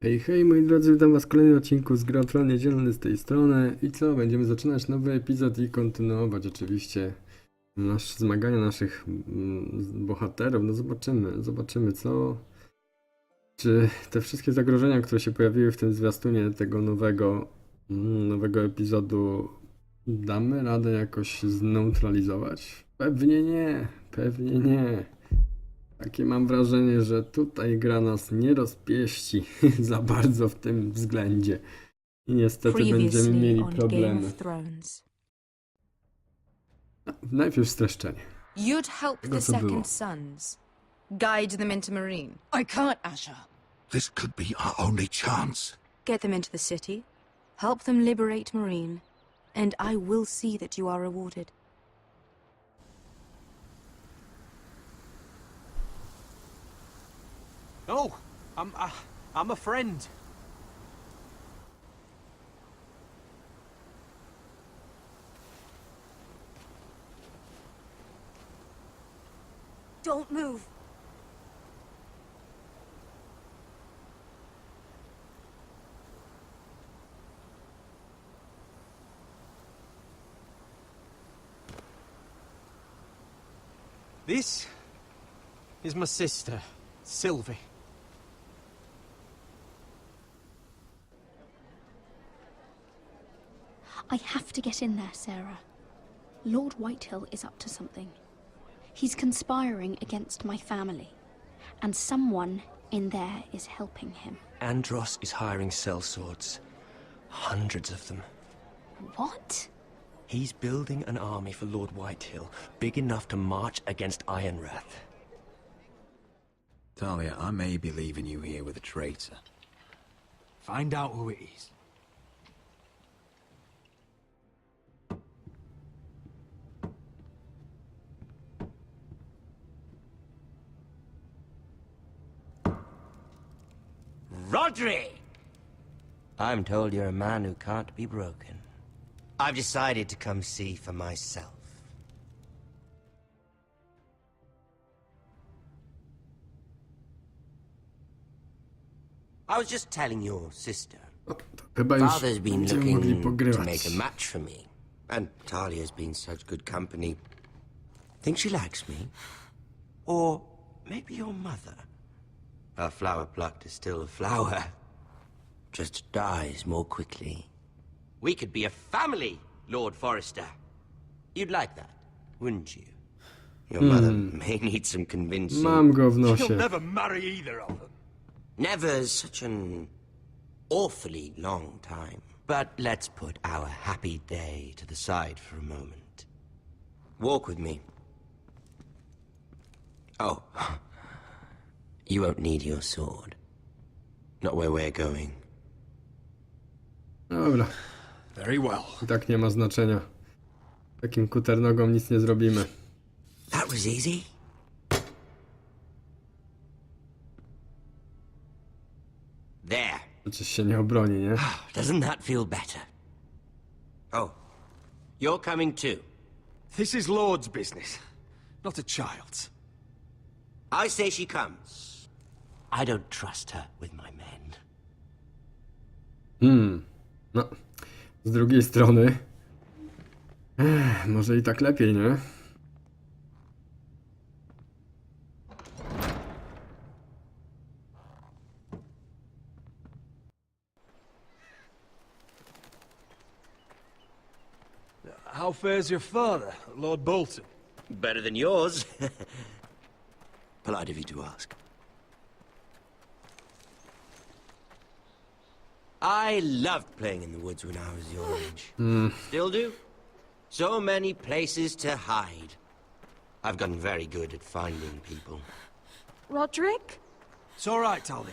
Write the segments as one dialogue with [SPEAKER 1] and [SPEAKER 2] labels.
[SPEAKER 1] Hej, hej moi drodzy, witam was w kolejnym odcinku z gry o Tron Niedzielny z tej strony. I co? Będziemy zaczynać nowy epizod i kontynuować oczywiście zmagania naszych bohaterów. No zobaczymy co... Czy te wszystkie zagrożenia, które się pojawiły w tym zwiastunie tego nowego epizodu damy radę jakoś zneutralizować? Pewnie nie, pewnie nie. Takie mam wrażenie, że tutaj gra nas nie rozpieści za bardzo w tym względzie. I niestety będziemy mieli problemy. Najpierw streszczenie.
[SPEAKER 2] You'd help
[SPEAKER 1] Tego,
[SPEAKER 2] the
[SPEAKER 1] co było.
[SPEAKER 2] second sons. Guide them into Marine.
[SPEAKER 3] I can't, Asher.
[SPEAKER 4] This could be our only chance.
[SPEAKER 2] Get them into the city. Help them liberate Marine. And I will see that you are rewarded.
[SPEAKER 5] No, I'm a friend.
[SPEAKER 2] Don't move.
[SPEAKER 5] This is my sister, Sylvie.
[SPEAKER 6] I have to get in there, Sarah. Lord Whitehill is up to something. He's conspiring against my family, and someone in there is helping him.
[SPEAKER 7] Andros is hiring sellswords. Hundreds of them.
[SPEAKER 6] What?
[SPEAKER 7] He's building an army for Lord Whitehill, big enough to march against Ironrath.
[SPEAKER 4] Talia, I may be leaving you here with a traitor.
[SPEAKER 5] Find out who it is.
[SPEAKER 8] Rodri! I'm told you're a man who can't be broken. I've decided to come see for myself. I was just telling your sister.
[SPEAKER 1] O, to chyba już
[SPEAKER 8] Father's been
[SPEAKER 1] będziemy mogli
[SPEAKER 8] looking to
[SPEAKER 1] pogrywać.
[SPEAKER 8] make a match for me. And Talia's been such good company. Think she likes me? Or maybe your mother? A flower plucked is still a flower. Just dies more quickly. We could be a family, Lord Forrester. You'd like that, wouldn't you? Your mother may need some convincing.
[SPEAKER 1] Mam go w
[SPEAKER 5] You'll
[SPEAKER 1] nosie.
[SPEAKER 5] never marry either of them.
[SPEAKER 8] Never's such an awfully long time. But let's put our happy day to the side for a moment. Walk with me. Oh. You won't need your sword. Not where we're going.
[SPEAKER 1] Dobra,
[SPEAKER 4] Very well.
[SPEAKER 1] i tak nie ma znaczenia. Takim kuternogom nic nie zrobimy.
[SPEAKER 8] That was easy. There.
[SPEAKER 1] Przecież się nie obroni, nie?
[SPEAKER 8] Doesn't that feel better? Oh. You're coming too.
[SPEAKER 5] This is Lord's business, not a child's.
[SPEAKER 8] I say she comes. I don't trust her with my men.
[SPEAKER 1] No, z drugiej strony... może i tak lepiej, nie?
[SPEAKER 5] How fares your father, Lord Bolton?
[SPEAKER 8] Better than yours. Polite of you to ask. I loved playing in the woods when I was your age. Still do. So many places to hide. I've gotten very good at finding people.
[SPEAKER 2] Roderick?
[SPEAKER 5] It's all right, Talia.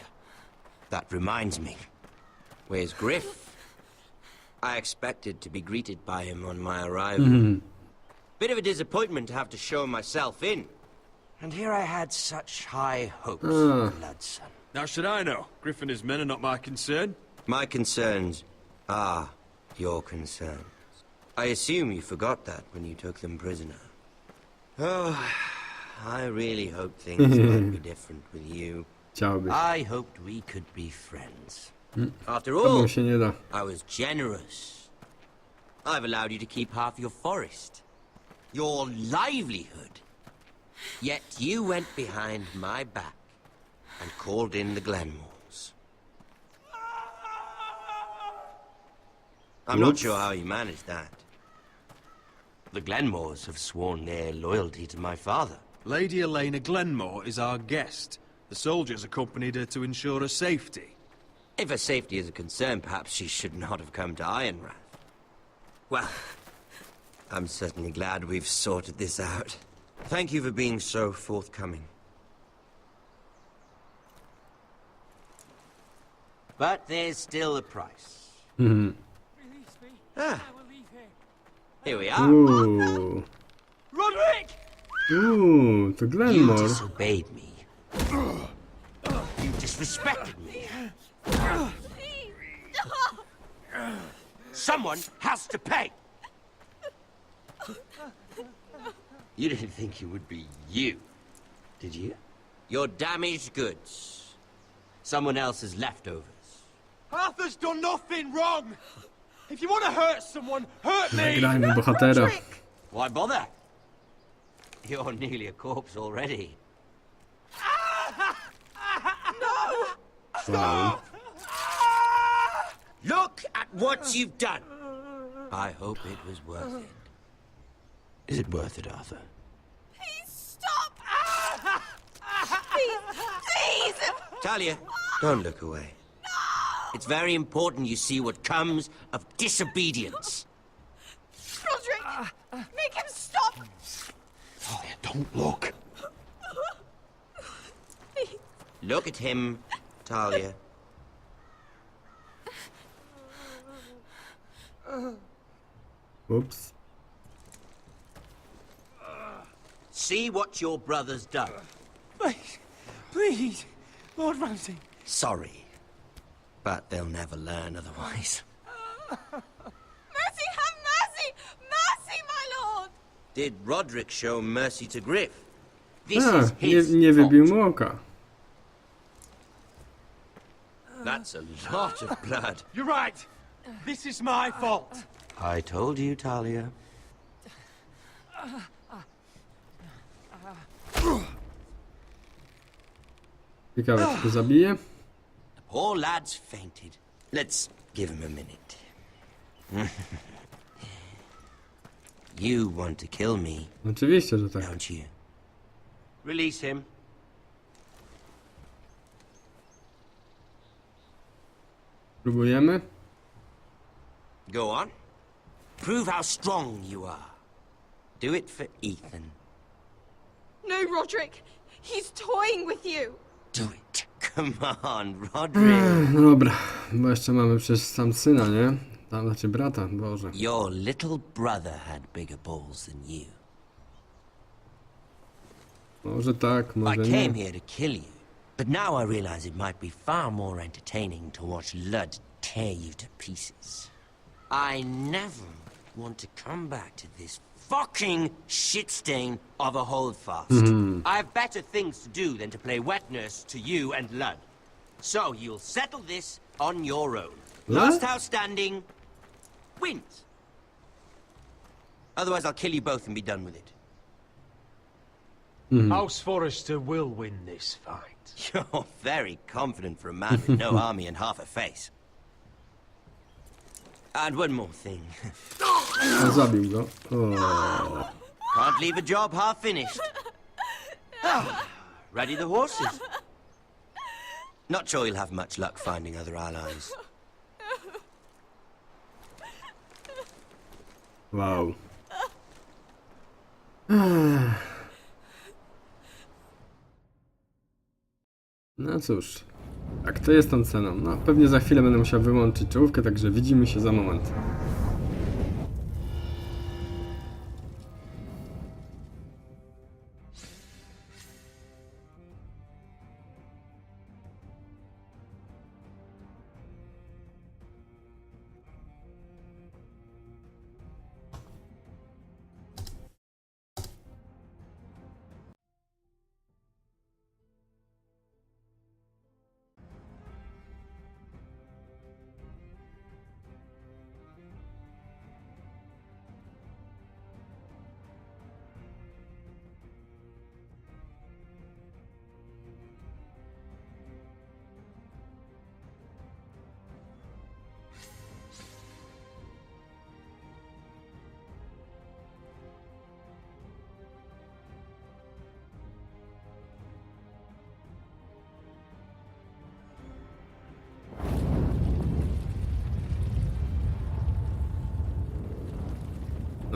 [SPEAKER 8] That reminds me. Where's Griff? I expected to be greeted by him on my arrival. Bit of a disappointment to have to show myself in. And here I had such high hopes, bloodson.
[SPEAKER 9] Now should I know? Griff and his men are not my concern.
[SPEAKER 8] My concerns are your concerns. I assume you forgot that when you took them prisoner. Oh, I really hope things might be different with you.
[SPEAKER 1] Chciałbyś.
[SPEAKER 8] I hoped we could be friends. After
[SPEAKER 1] Tobą
[SPEAKER 8] all,
[SPEAKER 1] się nie da.
[SPEAKER 8] I was generous. I've allowed you to keep half your forest, your livelihood. Yet you went behind my back and called in the Glenmores. I'm not
[SPEAKER 1] Whoops.
[SPEAKER 8] sure how you managed that. The Glenmores have sworn their loyalty to my father.
[SPEAKER 9] Lady Elena Glenmore is our guest. The soldiers accompanied her to ensure her safety.
[SPEAKER 8] If her safety is a concern, perhaps she should not have come to Ironrath. Well, I'm certainly glad we've sorted this out. Thank you for being so forthcoming. But there's still a price. Ah, here we are.
[SPEAKER 1] Uuu.
[SPEAKER 8] Roderick!
[SPEAKER 1] To
[SPEAKER 8] You
[SPEAKER 1] Glenmore.
[SPEAKER 8] disobeyed me. You disrespected me. Someone has to pay. You didn't think it would be you, did you? Your damaged goods. Someone else's leftovers.
[SPEAKER 5] Arthur's done nothing wrong. If you want to hurt someone, hurt me.
[SPEAKER 1] Zagrajmy bohatera.
[SPEAKER 8] Why bother? You're nearly a corpse already.
[SPEAKER 1] Wow.
[SPEAKER 8] Look at what you've done. I hope it was worth it. Is it worth it, Arthur?
[SPEAKER 3] Please stop! Please!
[SPEAKER 8] Talia, don't look away. It's very important you see what comes of disobedience.
[SPEAKER 3] Roderick! Make him stop!
[SPEAKER 4] Talia, don't look.
[SPEAKER 3] Please.
[SPEAKER 8] Look at him, Talia.
[SPEAKER 1] Oops.
[SPEAKER 8] See what your brother's done.
[SPEAKER 5] Please, please, Lord Ramsay.
[SPEAKER 8] Sorry, but they'll never learn otherwise.
[SPEAKER 3] Mercy, have mercy! Mercy, my lord!
[SPEAKER 8] Did Roderick show mercy to Griff? This
[SPEAKER 1] A,
[SPEAKER 8] is his
[SPEAKER 1] nie wybił
[SPEAKER 8] fault.
[SPEAKER 1] mu oka.
[SPEAKER 8] That's a lot of blood.
[SPEAKER 5] You're right. This is my fault.
[SPEAKER 8] I told you, Talia.
[SPEAKER 1] Ciekawe, czy go zabije?
[SPEAKER 8] The poor lad's fainted. Let's give him a minute. You want to kill me,
[SPEAKER 1] Oczywiście, że tak.
[SPEAKER 8] don't you? Release him.
[SPEAKER 1] Próbujemy?
[SPEAKER 8] Go on. Prove how strong you are. Do it for Ethan.
[SPEAKER 3] No, Roderick! He's toying with you!
[SPEAKER 8] Do it. Come on, Roderick.
[SPEAKER 1] No dobra, bo jeszcze mamy przecież sam syna, nie? Tam, znaczy brata, Boże.
[SPEAKER 8] Your little brother had bigger balls than you.
[SPEAKER 1] Może tak,
[SPEAKER 8] I
[SPEAKER 1] może
[SPEAKER 8] came
[SPEAKER 1] nie.
[SPEAKER 8] here to kill you, but now I realize it might be far more entertaining to watch Lud tear you to pieces. I never want to come back to this fucking shit stain of a holdfast. I have better things to do than to play wet nurse to you and Lud. So you'll settle this on your own. Last house standing wins. Otherwise I'll kill you both and be done with it.
[SPEAKER 5] House Forrester will win this fight.
[SPEAKER 8] You're very confident for a man with no army and half a face. And one more thing.
[SPEAKER 1] O, zabił go. O.
[SPEAKER 8] Can't leave a job half finished. Ready the horses. Not sure you'll have much luck finding other allies.
[SPEAKER 1] Wow. No cóż, tak to jest tą ceną. No pewnie za chwilę będę musiał wyłączyć czołówkę, także widzimy się za moment.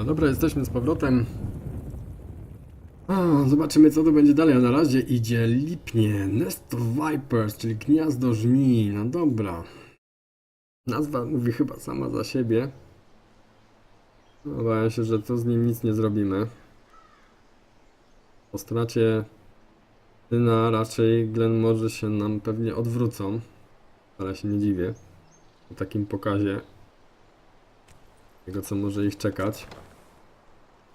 [SPEAKER 1] No dobra, jesteśmy z powrotem. O, zobaczymy co to będzie dalej, a na razie idzie lipnie. Nest of Vipers, czyli gniazdo żmii. No dobra. Nazwa mówi chyba sama za siebie. Obawiam się, że to z nim nic nie zrobimy. Po stracie syna raczej Glenmorze się nam pewnie odwrócą. Ale się nie dziwię. Po takim pokazie tego, co może ich czekać.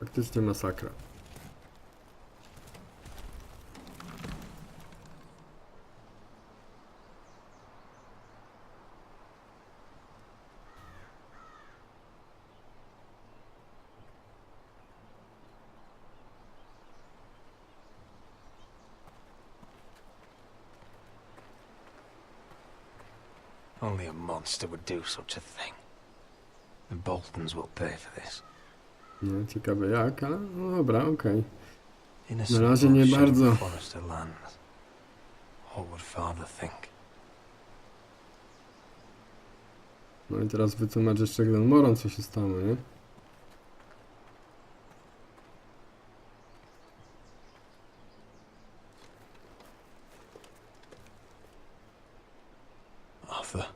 [SPEAKER 1] Faktycznie masakra.
[SPEAKER 7] Only a monster would do such a thing. The Boltons will pay for this.
[SPEAKER 1] No, ciekawe jak, ale no dobra, okej.
[SPEAKER 7] Innocent
[SPEAKER 1] Na razie nie
[SPEAKER 7] bullshit
[SPEAKER 1] bardzo.
[SPEAKER 7] Forrester lands. What would father think?
[SPEAKER 1] No i teraz wytłumacz jeszcze Glenmoron, co się stało, nie?
[SPEAKER 7] Arthur.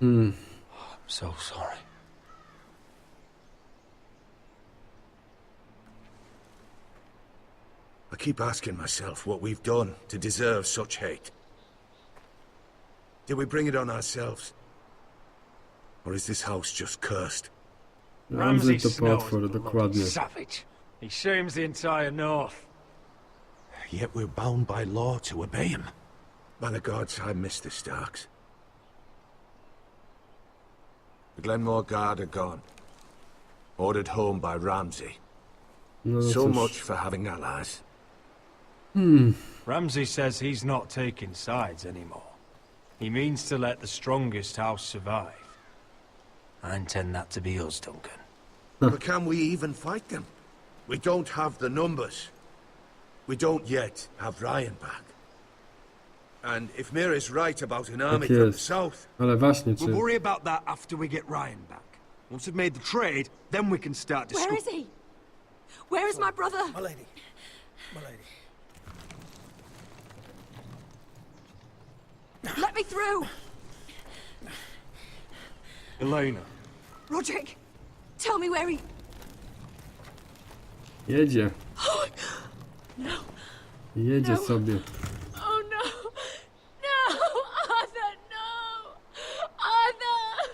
[SPEAKER 1] Hmm.
[SPEAKER 7] I'm so sorry.
[SPEAKER 4] I keep asking myself what we've done to deserve such hate. Did we bring it on ourselves? Or is this house just cursed?
[SPEAKER 1] Ramsey to
[SPEAKER 10] Snow is
[SPEAKER 1] potwór,
[SPEAKER 10] a
[SPEAKER 1] dokładnie.
[SPEAKER 10] savage. He shames the entire north.
[SPEAKER 4] Yet we're bound by law to obey him. By the gods, I miss the Starks. The Glenmore Guard are gone. Ordered home by Ramsey.
[SPEAKER 1] No
[SPEAKER 4] So
[SPEAKER 1] cóż.
[SPEAKER 4] much for having allies.
[SPEAKER 10] Ramsay says he's not taking sides anymore. He means to let the strongest house survive.
[SPEAKER 7] I intend that to be us, Duncan.
[SPEAKER 4] But can we even fight them? We don't have the numbers. We don't yet have Ryan back. And if Mira's right about an army
[SPEAKER 1] Tak
[SPEAKER 4] from the
[SPEAKER 1] jest.
[SPEAKER 4] south,
[SPEAKER 1] Ale właśnie, czy...
[SPEAKER 9] We'll worry about that after we get Ryan back. Once we've made the trade, then we can start
[SPEAKER 3] Where
[SPEAKER 9] discussing.
[SPEAKER 3] is he? Where is my brother?
[SPEAKER 4] my lady, my lady.
[SPEAKER 3] Let me through!
[SPEAKER 10] Elena.
[SPEAKER 3] Roderick, tell me where he...
[SPEAKER 1] Jedzie.
[SPEAKER 3] No.
[SPEAKER 1] Jedzie
[SPEAKER 3] No.
[SPEAKER 1] sobie.
[SPEAKER 3] Oh no! No! Arthur, no! Arthur!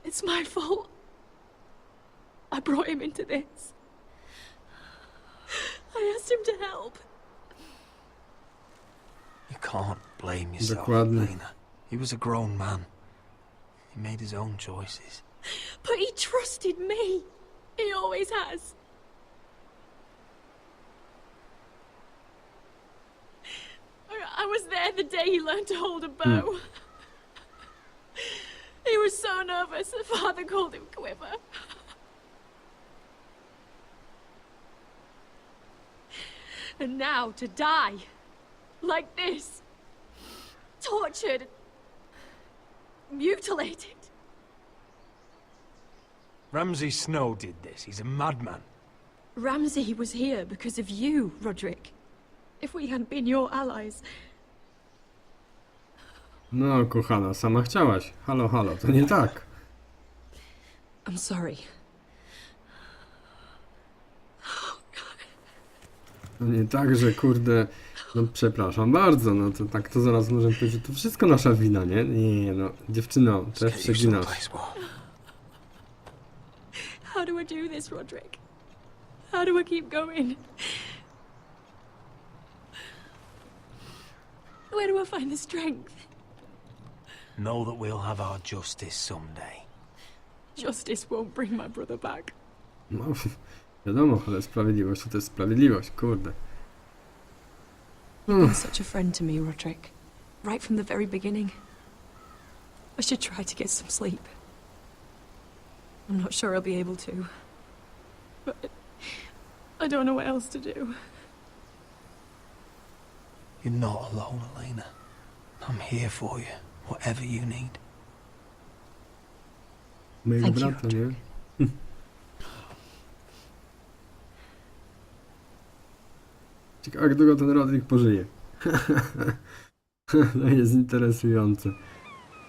[SPEAKER 3] It's my fault. I brought him into this. I asked him to help.
[SPEAKER 7] You can't blame yourself,
[SPEAKER 1] Dokładnie.
[SPEAKER 7] Elena. He was a grown man. He made his own choices.
[SPEAKER 3] But he trusted me. He always has. I was there the day he learned to hold a bow. He was so nervous that Father called him Quiver. And now to die. Like this. Tortured. Mutilated.
[SPEAKER 10] Ramsay Snow did this. He's a madman.
[SPEAKER 3] Ramsay was here because of you, Roderick. If we hadn't been your allies...
[SPEAKER 1] No, kochana, sama chciałaś. Halo, halo, to nie tak.
[SPEAKER 3] I'm sorry.
[SPEAKER 1] To nie tak, że kurde... No przepraszam bardzo, no to tak to zaraz możemy powiedzieć, że to wszystko nasza wina, nie? Nie, no, dziewczyno, też
[SPEAKER 7] Get you
[SPEAKER 1] przeginasz.
[SPEAKER 7] someplace warm.
[SPEAKER 3] How do I do this, Roderick? How do I keep going? Where do I find the strength?
[SPEAKER 7] Know that we'll have our justice someday.
[SPEAKER 3] Justice won't bring my brother back.
[SPEAKER 1] No, wiadomo, ale sprawiedliwość to jest sprawiedliwość, kurde.
[SPEAKER 3] You've been such a friend to me, Roderick. Right from the very beginning. I should try to get some sleep. I'm not sure I'll be able to. But I don't know what else to do.
[SPEAKER 7] You're not alone, Elena. I'm here for you, whatever you need.
[SPEAKER 1] Mojego
[SPEAKER 3] Thank you,
[SPEAKER 1] brata, nie? Ciekawe, jak długo ten Rodrik pożyje. To jest interesujące.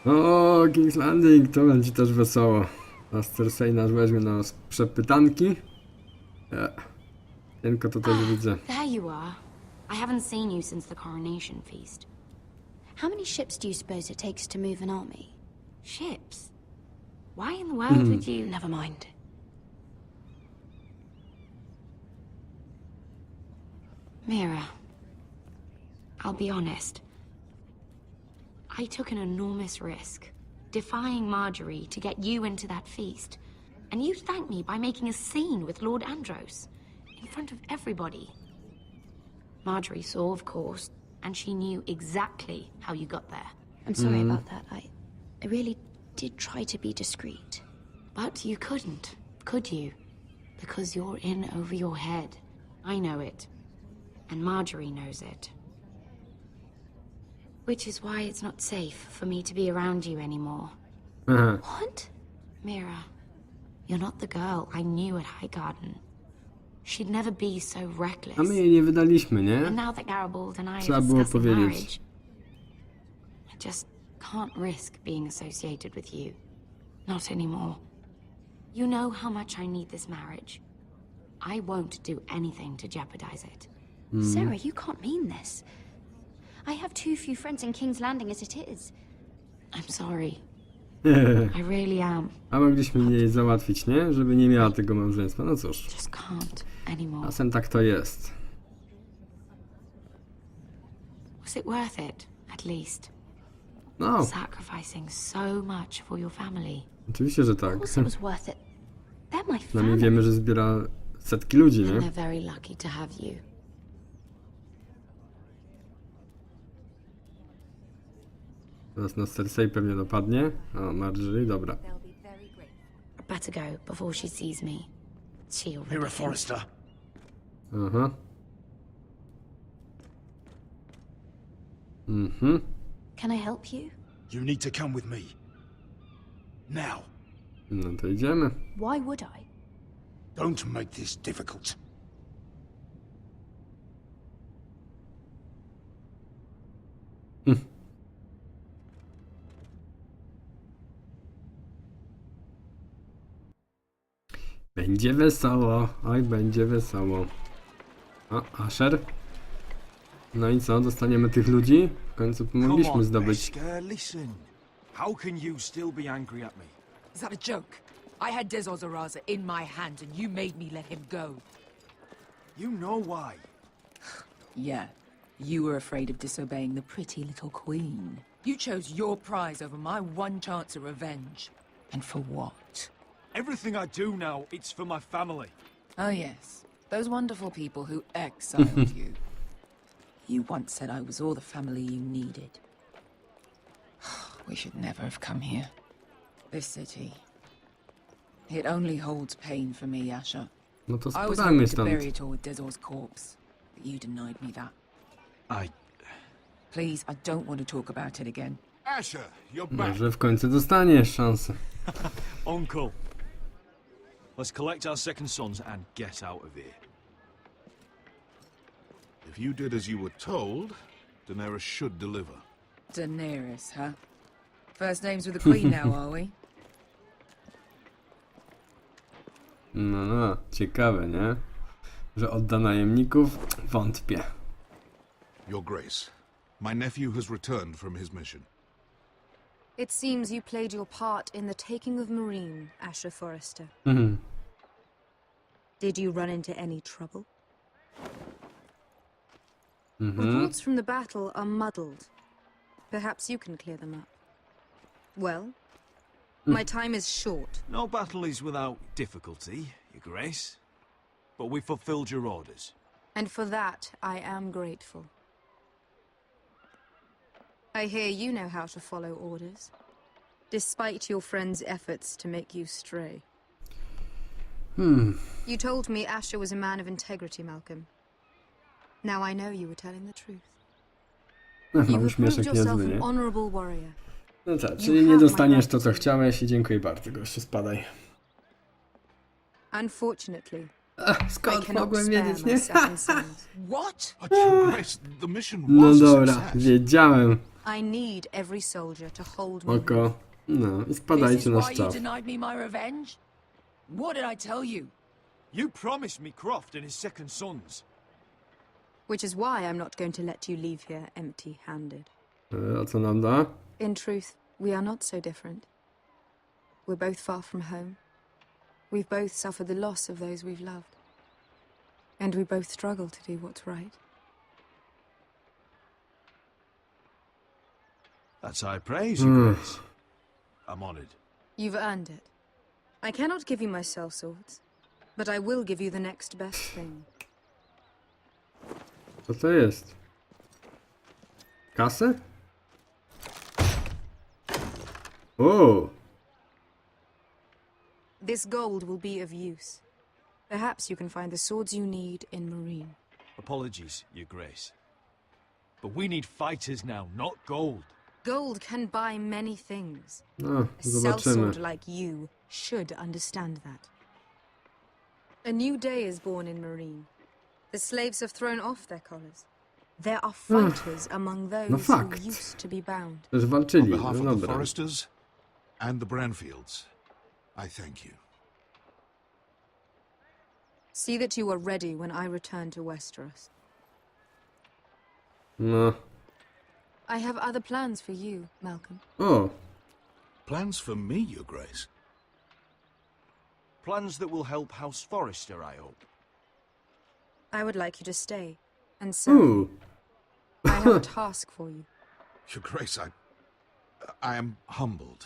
[SPEAKER 1] O, King's Landing, to będzie też wesoło. A Cersei nas weźmie na przepytanki. Tylko to też widzę.
[SPEAKER 11] There you are. I haven't seen you since the coronation feast.
[SPEAKER 6] How many ships do you suppose it takes to move an army?
[SPEAKER 11] Ships? Why in the world would you...
[SPEAKER 6] Never mind.
[SPEAKER 11] Mira, I'll be honest. I took an enormous risk, defying Marjorie to get you into that feast. And you thanked me by making a scene with Lord Andros, in front of everybody. Marjorie saw, of course, and she knew exactly how you got there.
[SPEAKER 6] I'm sorry about that. I really did try to be discreet.
[SPEAKER 11] But you couldn't, could you? Because you're in over your head. I know it. And Marjorie knows it. Which is why it's not safe for me to be around you anymore.
[SPEAKER 6] What?
[SPEAKER 11] Mira, you're not the girl I knew at Highgarden. She'd never be so reckless.
[SPEAKER 1] A my jej nie wydaliśmy, nie?
[SPEAKER 11] And now that Garibald and I are
[SPEAKER 1] Trzeba było
[SPEAKER 11] discussing
[SPEAKER 1] powiedzieć.
[SPEAKER 11] marriage, I just can't risk being associated with you. Not anymore. You know how much I need this marriage. I won't do anything to jeopardize it.
[SPEAKER 6] Sarah, you can't mean this. I have too few friends in King's Landing as it is.
[SPEAKER 11] I'm sorry. I really am.
[SPEAKER 1] A mogliśmy jej załatwić, nie? Żeby nie miała tego małżeństwa. No cóż.
[SPEAKER 11] Just can't anymore.
[SPEAKER 1] Czasem tak to jest.
[SPEAKER 11] Was it worth it, at least?
[SPEAKER 1] No,
[SPEAKER 11] Sacrificing so much for your family.
[SPEAKER 1] oczywiście, że
[SPEAKER 6] Of
[SPEAKER 1] tak.
[SPEAKER 6] course it was worth it. They're my
[SPEAKER 1] Przynajmniej
[SPEAKER 6] family.
[SPEAKER 1] wiemy, że zbiera setki ludzi,
[SPEAKER 11] And
[SPEAKER 1] nie?
[SPEAKER 11] they're very lucky to have you.
[SPEAKER 1] Teraz nas Cersei pewnie dopadnie. O, Marjorie, dobra.
[SPEAKER 11] I'd better go before she sees me. She already
[SPEAKER 5] Mira
[SPEAKER 11] thinks-
[SPEAKER 5] Forrester.
[SPEAKER 1] Aha. Mhm.
[SPEAKER 6] Can I help you?
[SPEAKER 5] You need to come with me. Now.
[SPEAKER 1] No to idziemy.
[SPEAKER 6] Why would I?
[SPEAKER 5] Don't make this difficult.
[SPEAKER 1] Będzie wesoło. Oj, będzie wesoło. O, Asher. No i co? Dostaniemy tych ludzi? W końcu pomogliśmy zdobyć.
[SPEAKER 10] Beskar, listen. How can you still be angry at me?
[SPEAKER 12] Is that a joke? I had Dezor Zaraza in my hand and you made me let him go.
[SPEAKER 10] You know why.
[SPEAKER 12] Yeah, you were afraid of disobeying the pretty little queen. You chose your prize over my one chance of revenge. And for what?
[SPEAKER 10] Everything I do now, it's for my family.
[SPEAKER 12] Oh yes, those wonderful people who exiled you. You once said I was all the family you needed. We should never have come here. This city. It only holds pain for me, Asher.
[SPEAKER 1] No to
[SPEAKER 12] I was
[SPEAKER 1] spadajmy
[SPEAKER 12] hoping to
[SPEAKER 1] stąd.
[SPEAKER 12] bury it all with Dezor's corpse, but you denied me that. Please, I don't want to talk about it again.
[SPEAKER 4] Asher, you're back.
[SPEAKER 1] Może w końcu dostaniesz szansę.
[SPEAKER 10] Uncle. Let's collect our second sons and get out of here.
[SPEAKER 4] If you did as you were told, Daenerys should deliver.
[SPEAKER 12] Daenerys, huh? First names with the queen now, are we?
[SPEAKER 1] No, ciekawe, nie? Że odda najemników? Wątpię.
[SPEAKER 4] Your Grace, my nephew has returned from his mission.
[SPEAKER 2] It seems you played your part in the taking of Marine, Asher Forrester.
[SPEAKER 1] Mhm.
[SPEAKER 2] Did you run into any trouble?
[SPEAKER 1] Mhm.
[SPEAKER 2] Reports from the battle are muddled. Perhaps you can clear them up. Well, my time is short.
[SPEAKER 10] No battle is without difficulty, Your Grace. But we fulfilled your orders.
[SPEAKER 2] And for that, I am grateful. I hear you know how to follow orders, despite your friend's efforts to make you stray. You told me Asher was a man of integrity, Malcolm. Now I know you were telling the truth. You
[SPEAKER 1] Mam
[SPEAKER 2] have proved
[SPEAKER 1] śmieszek
[SPEAKER 2] yourself
[SPEAKER 1] niezły,
[SPEAKER 2] an
[SPEAKER 1] nie?
[SPEAKER 2] honorable warrior,
[SPEAKER 1] No tak, czyli nie dostaniesz to, co chciałeś i dziękuję bardzo, gościu, spadaj.
[SPEAKER 2] Unfortunately,
[SPEAKER 1] Skąd mogłem wiedzieć, nie?
[SPEAKER 4] What? But Your Grace, the mission
[SPEAKER 1] No
[SPEAKER 4] was a
[SPEAKER 1] dobra,
[SPEAKER 4] success.
[SPEAKER 1] wiedziałem.
[SPEAKER 2] I need every soldier to hold me.
[SPEAKER 1] Oko. No i
[SPEAKER 12] This
[SPEAKER 1] spadajcie
[SPEAKER 12] is
[SPEAKER 1] na
[SPEAKER 12] why you
[SPEAKER 1] szczap.
[SPEAKER 12] denied me my revenge? What did I tell you?
[SPEAKER 5] You promised me Croft and his second sons.
[SPEAKER 2] Which is why I'm not going to let you leave here empty-handed.
[SPEAKER 1] A co nam da?
[SPEAKER 2] In truth, we are not so different. We're both far from home. We've both suffered the loss of those we've loved. And we both struggle to do what's right.
[SPEAKER 9] That's high praise, Your Grace. I'm honored.
[SPEAKER 2] You've earned it. I cannot give you my sellswords, but I will give you the next best thing.
[SPEAKER 1] Co to jest? Kasę? O!
[SPEAKER 2] This gold will be of use. Perhaps you can find the swords you need in Marine.
[SPEAKER 5] Apologies, Your Grace. But we need fighters now, not gold.
[SPEAKER 2] Gold can buy many things.
[SPEAKER 1] No,
[SPEAKER 2] A
[SPEAKER 1] zobaczymy.
[SPEAKER 2] sellsword like you should understand that. A new day is born in Marine. The slaves have thrown off their collars. There are fighters among those who
[SPEAKER 1] fakt.
[SPEAKER 2] used to be bound.
[SPEAKER 1] Też
[SPEAKER 13] On
[SPEAKER 1] walczyli,
[SPEAKER 13] behalf
[SPEAKER 1] no
[SPEAKER 13] of the
[SPEAKER 1] dobra.
[SPEAKER 13] Forresters and the Branfields, I thank you.
[SPEAKER 2] See that you are ready when I return to Westeros.
[SPEAKER 1] No.
[SPEAKER 2] I have other plans for you, Malcolm.
[SPEAKER 1] O!
[SPEAKER 13] Plans for me, Your Grace?
[SPEAKER 9] Plans that will help House Forrester, I hope.
[SPEAKER 2] I would like you to stay and serve.
[SPEAKER 1] Ooh.
[SPEAKER 2] I have a task for you.
[SPEAKER 13] Your Grace, I am humbled,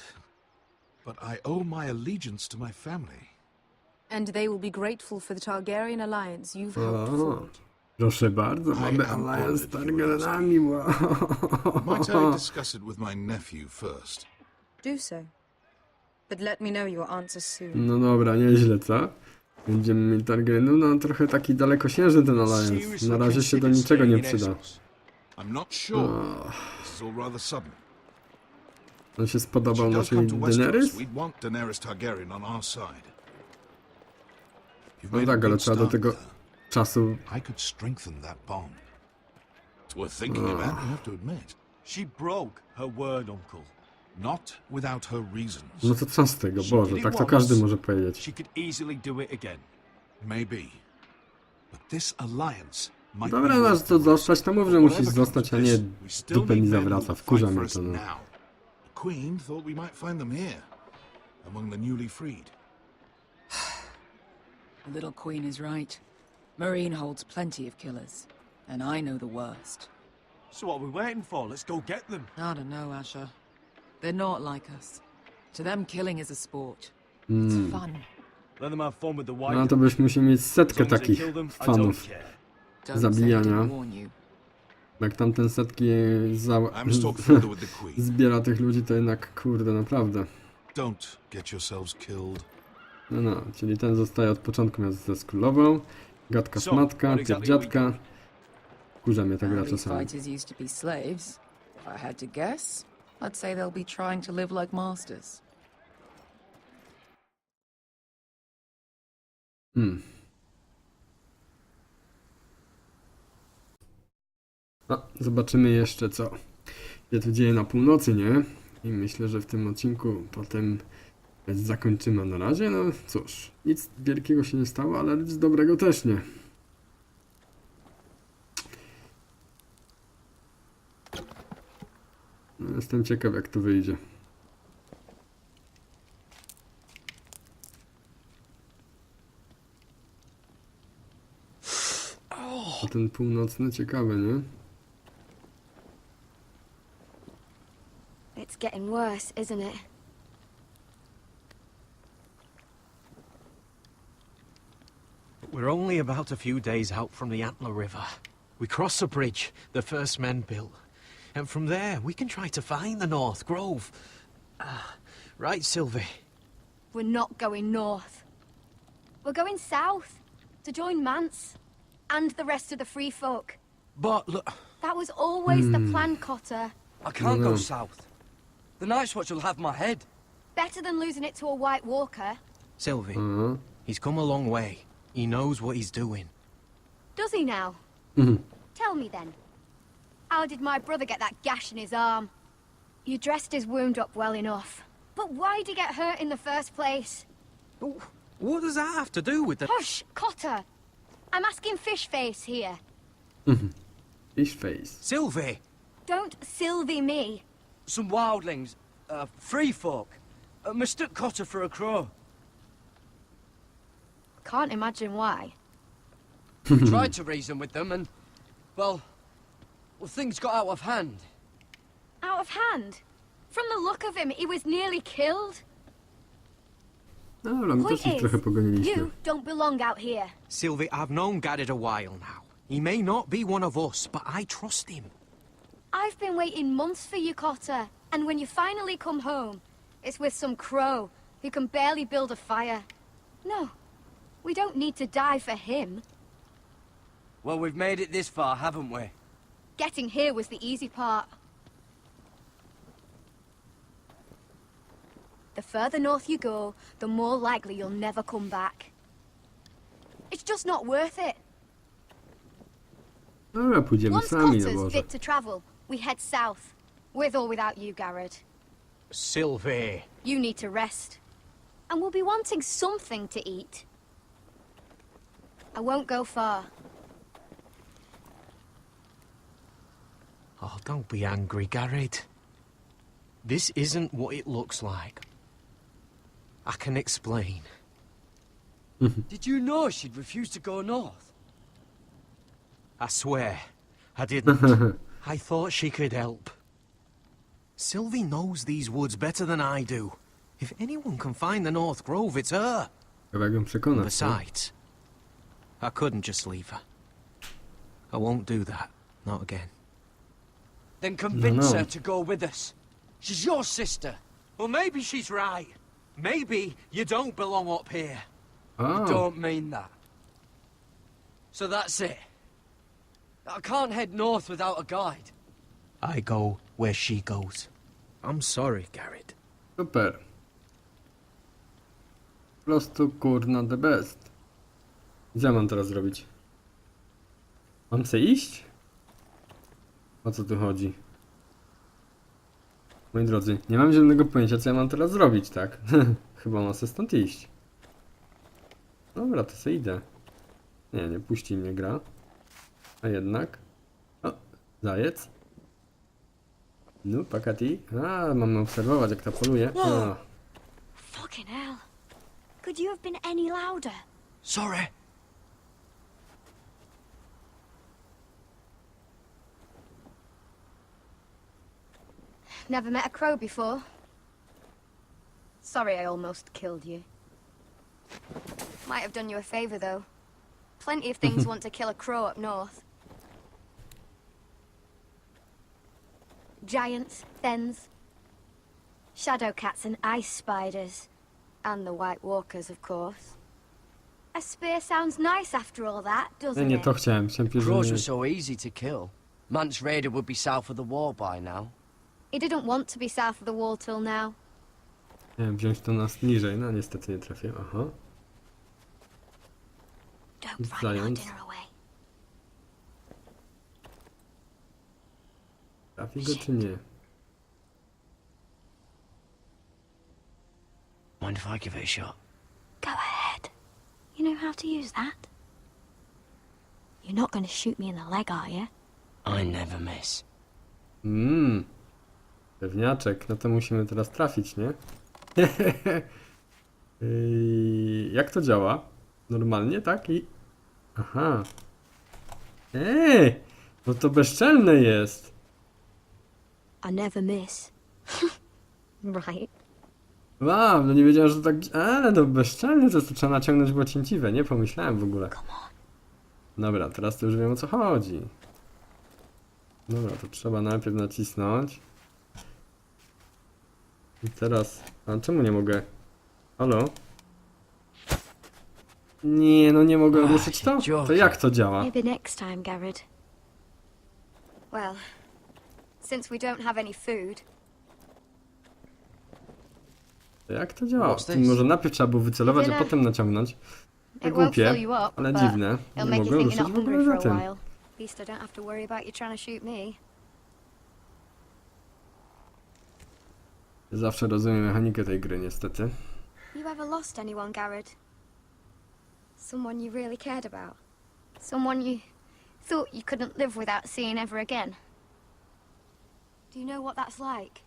[SPEAKER 13] but I owe my allegiance to my family.
[SPEAKER 2] And they will be grateful for the Targaryen alliance you've helped forge.
[SPEAKER 1] Proszę bardzo, mamy alliance z Targaryenami, wow.
[SPEAKER 13] Might I discuss it with my nephew first?
[SPEAKER 2] Do so. But let me know your answers soon.
[SPEAKER 1] No dobra, nieźle, co? Będziemy mieli Targaryenów, no trochę taki dalekosiężny ten alliance. Na razie się do niczego nie przyda.
[SPEAKER 13] I'm not sure. This is all rather sudden.
[SPEAKER 1] On się spodobał
[SPEAKER 13] If she does
[SPEAKER 1] naszej
[SPEAKER 13] come to Westeros,
[SPEAKER 1] Daenerys?
[SPEAKER 13] we'd want Daenerys Targaryen on our side. You've
[SPEAKER 1] No
[SPEAKER 13] made a
[SPEAKER 1] tak, ale
[SPEAKER 13] good
[SPEAKER 1] trzeba do
[SPEAKER 13] start
[SPEAKER 1] tego
[SPEAKER 13] there.
[SPEAKER 1] czasu...
[SPEAKER 13] I could strengthen that bond. It's worth thinking about, you have to admit.
[SPEAKER 5] She broke her word, Uncle.
[SPEAKER 13] Not without her reasons.
[SPEAKER 1] No to co z tego,
[SPEAKER 5] She
[SPEAKER 1] Boże,
[SPEAKER 5] did it
[SPEAKER 1] tak to
[SPEAKER 5] once.
[SPEAKER 1] każdy może powiedzieć.
[SPEAKER 5] She could easily do it again.
[SPEAKER 13] Maybe. But this alliance might
[SPEAKER 1] Dobra,
[SPEAKER 13] be
[SPEAKER 1] masz
[SPEAKER 13] worth
[SPEAKER 1] co
[SPEAKER 13] the
[SPEAKER 1] zostać,
[SPEAKER 13] risk.
[SPEAKER 1] to mów, że
[SPEAKER 13] But
[SPEAKER 1] musisz
[SPEAKER 13] whatever
[SPEAKER 1] zostać, a
[SPEAKER 13] comes
[SPEAKER 1] nie
[SPEAKER 13] of this, we still
[SPEAKER 1] dupę
[SPEAKER 13] need
[SPEAKER 1] mi
[SPEAKER 13] men who
[SPEAKER 1] zawraca,
[SPEAKER 13] will
[SPEAKER 1] wkurza
[SPEAKER 13] fight for
[SPEAKER 1] mnie
[SPEAKER 13] us
[SPEAKER 1] to, no.
[SPEAKER 13] now. The Queen thought we might find them here, among the newly freed.
[SPEAKER 12] The little queen is right. Marine holds plenty of killers, and I know the worst.
[SPEAKER 5] So what are we waiting for? Let's go get them.
[SPEAKER 12] I don't know, Asher. They're not like us. To them, killing is a sport.
[SPEAKER 1] Hmm.
[SPEAKER 12] It's fun.
[SPEAKER 5] Let them have fun with the white.
[SPEAKER 1] No to byśmy musieli mieć
[SPEAKER 5] As
[SPEAKER 1] setkę
[SPEAKER 5] long as they
[SPEAKER 1] takich
[SPEAKER 5] kill them, I don't
[SPEAKER 1] fanów
[SPEAKER 5] care.
[SPEAKER 12] Don't say I
[SPEAKER 1] zabijania.
[SPEAKER 12] didn't warn you.
[SPEAKER 1] Jak tamten setki
[SPEAKER 13] I'm stuck further with the Queen.
[SPEAKER 1] zbiera tych ludzi, to jednak, kurde, naprawdę.
[SPEAKER 13] Don't get yourselves killed.
[SPEAKER 1] No, czyli ten zostaje od początku miast z królową. Gadka szmatka, pierdziadka. Kurza mnie ta gra
[SPEAKER 12] Now, these
[SPEAKER 1] czasami.
[SPEAKER 12] fighters used to be slaves. If I had to guess, I'd say they'll be trying to live like masters.
[SPEAKER 1] No, zobaczymy jeszcze co się tu dzieje na północy, nie? I myślę, że w tym odcinku potem zakończymy. A na razie, no cóż, nic wielkiego się nie stało, ale nic dobrego też nie. No, jestem ciekaw, jak to wyjdzie. A ten północny ciekawy, nie?
[SPEAKER 14] It's getting worse, isn't it?
[SPEAKER 7] We're only about a few days out from the Antler River. We cross a bridge the first men built. And from there, we can try to find the North Grove. Right, Sylvie?
[SPEAKER 6] We're not going north. We're going south to join Mance and the rest of the free folk.
[SPEAKER 7] But look,
[SPEAKER 6] That was always the plan, Cotter.
[SPEAKER 9] I can't go south.
[SPEAKER 14] The Night's Watch will have my head.
[SPEAKER 6] Better than losing it to a White Walker.
[SPEAKER 7] Sylvie, he's come a long way. He knows what he's doing.
[SPEAKER 6] Does he now? Tell me then. How did my brother get that gash in his arm? You dressed his wound up well enough. But why'd he get hurt in the first place?
[SPEAKER 7] What does that have to do with the...
[SPEAKER 6] Hush, Cotter! I'm asking Fishface here.
[SPEAKER 1] Fishface.
[SPEAKER 7] Sylvie!
[SPEAKER 6] Don't Sylvie me.
[SPEAKER 14] Some wildlings, free folk, mistook Cotter for a crow.
[SPEAKER 6] Can't imagine why.
[SPEAKER 14] We tried to reason with them and, well, things got out of hand.
[SPEAKER 6] Out of hand? From the look of him, he was nearly killed.
[SPEAKER 1] Dobra, my też ich trochę pogoniliśmy.
[SPEAKER 6] You don't belong out here.
[SPEAKER 7] Sylvie, I've known Garrett a while now. He may not be one of us, but I trust him.
[SPEAKER 6] I've been waiting months for you, Cotter. And when you finally come home, it's with some crow who can barely build a fire. No, we don't need to die for him.
[SPEAKER 14] Well, we've made it this far, haven't we?
[SPEAKER 6] Getting here was the easy part. The further north you go, the more likely you'll never come back. It's just not worth it.
[SPEAKER 1] Dobra, pójdziemy
[SPEAKER 6] Once
[SPEAKER 1] sami na
[SPEAKER 6] Cotter's
[SPEAKER 1] morze.
[SPEAKER 6] fit to travel, we head south. With or without you, Garrett.
[SPEAKER 7] Sylvie!
[SPEAKER 6] You need to rest. And we'll be wanting something to eat. I won't go far.
[SPEAKER 7] Oh, don't be angry, Garrett. This isn't what it looks like. I can explain.
[SPEAKER 14] Did you know she'd refused to go north?
[SPEAKER 7] I swear, I didn't. I thought she could help. Sylvie knows these woods better than I do. If anyone can find the North Grove, it's her.
[SPEAKER 1] Chyba ją przekonać.
[SPEAKER 7] Besides, I couldn't just leave her. I won't do that. Not again.
[SPEAKER 14] Then convince
[SPEAKER 1] No.
[SPEAKER 14] her to go with us. She's your sister.
[SPEAKER 7] Well, maybe she's right. Maybe you don't belong up here.
[SPEAKER 14] You don't mean that. So that's it. I can't head north without a guide.
[SPEAKER 7] I go where she goes. I'm sorry, Garrett.
[SPEAKER 1] Super. Po prostu kurna the best. Co ja mam teraz zrobić? Mam se iść? O co tu chodzi? Moi drodzy, nie mam zielonego pojęcia, co ja mam teraz zrobić, tak? Chyba mam se stąd iść. Dobra, to se idę. Nie puści mnie gra. A jednak... O, zajec. No, pakati. A, mamy obserwować, jak ta poluje. A.
[SPEAKER 6] Fucking hell. Could you have been any louder?
[SPEAKER 14] Sorry.
[SPEAKER 6] Never met a crow before. Sorry I almost killed you. Might have done you a favor, though. Plenty of things want to kill a crow up north. Giants, thens, shadow cats and ice spiders. And the White Walkers, of course. A spear sounds nice after all that, doesn't
[SPEAKER 1] Nie
[SPEAKER 6] it?
[SPEAKER 1] to chciałem.
[SPEAKER 14] Crows were so easy to kill. Mance Raider would be south of the wall by now.
[SPEAKER 6] He didn't want to be south of the wall till now.
[SPEAKER 1] Miałem wziąć to nas niżej, no niestety nie trafię. Aha.
[SPEAKER 6] Don't frighten our
[SPEAKER 1] Zając.
[SPEAKER 6] dinner away.
[SPEAKER 1] Trafi go czy nie?
[SPEAKER 14] Mind if I give it a shot?
[SPEAKER 6] Go ahead. You know how to use that? You're not going to shoot me in the leg, are you?
[SPEAKER 14] I never miss.
[SPEAKER 1] Pewniaczek, no to musimy teraz trafić, nie? Jak to działa? Normalnie, tak? I... Aha. No to bezczelne jest.
[SPEAKER 6] I never miss. Right.
[SPEAKER 1] Wow, no nie wiedziałem, że to tak... Ale no bezczelne to jest, to trzeba naciągnąć było cięciwe, nie? Pomyślałem w ogóle. Dobra, teraz to już wiem, o co chodzi. Dobra, to trzeba najpierw nacisnąć. I teraz... A czemu nie mogę? Halo? Nie, no nie mogę ruszyć to? To jak to działa?
[SPEAKER 6] Maybe next time, Garrett. Well, since we don't have any food,
[SPEAKER 1] Jak to działa? Może najpierw trzeba było wycelować, a potem naciągnąć. To głupie, ale dziwne. Nie mogłem ruszyć w ogóle za tym. Zawsze rozumiem mechanikę tej gry, niestety.
[SPEAKER 6] You ever lost anyone, Garrett? Someone you really cared about? Someone you thought you couldn't live without seeing ever again? Do you know what that's like?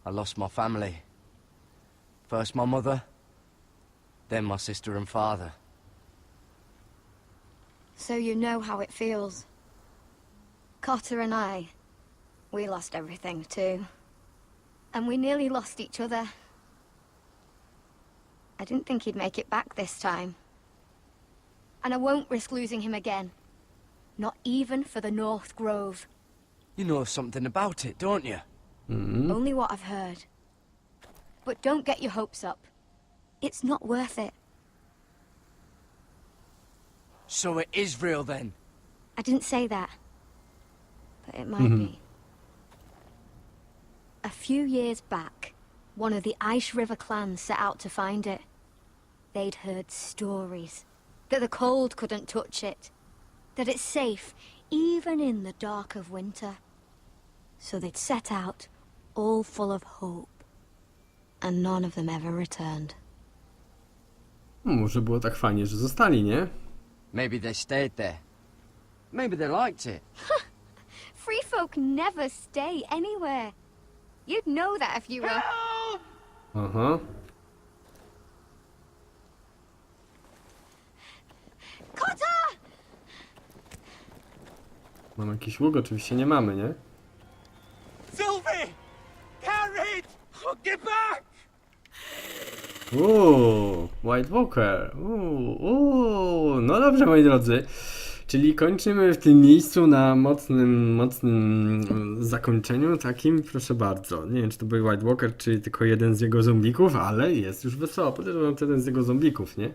[SPEAKER 14] I lost my family. First my mother, then my sister and father.
[SPEAKER 6] So you know how it feels. Cotter and I, we lost everything too. And we nearly lost each other. I didn't think he'd make it back this time. And I won't risk losing him again. Not even for the North Grove.
[SPEAKER 14] You know something about it, don't you?
[SPEAKER 6] Only what I've heard. But don't get your hopes up. It's not worth it.
[SPEAKER 14] So it is real then?
[SPEAKER 6] I didn't say that. But it might be. A few years back, one of the Ice River clans set out to find it. They'd heard stories. That the cold couldn't touch it. That it's safe, even in the dark of winter. So they'd set out, all full of hope. And none of them ever returned.
[SPEAKER 1] Może było tak fajnie, że zostali, nie?
[SPEAKER 14] Maybe they stayed there. Maybe they liked it.
[SPEAKER 6] Free folk never stay anywhere. You'd know that if you were...
[SPEAKER 1] Aha.
[SPEAKER 6] Cotter!
[SPEAKER 1] Mam jakiś łuk? Oczywiście nie mamy, nie?
[SPEAKER 5] Sylvie! Carried! Get back!
[SPEAKER 1] White Walker. No dobrze, moi drodzy. Czyli kończymy w tym miejscu na mocnym zakończeniu takim, proszę bardzo. Nie wiem, czy to był White Walker, czy tylko jeden z jego zombików, ale jest już wesoło. Podejrzewam, to jeden z jego zombików, nie?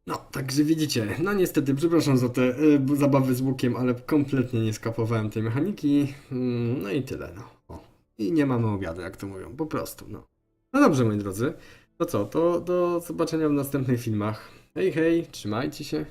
[SPEAKER 1] No, także widzicie, no niestety, przepraszam za te zabawy z łukiem, ale kompletnie nie skapowałem tej mechaniki. No i tyle, no. I nie mamy obiadu, jak to mówią, po prostu, no. No dobrze, moi drodzy. To co, to do zobaczenia w następnych filmach. Hej, hej, trzymajcie się.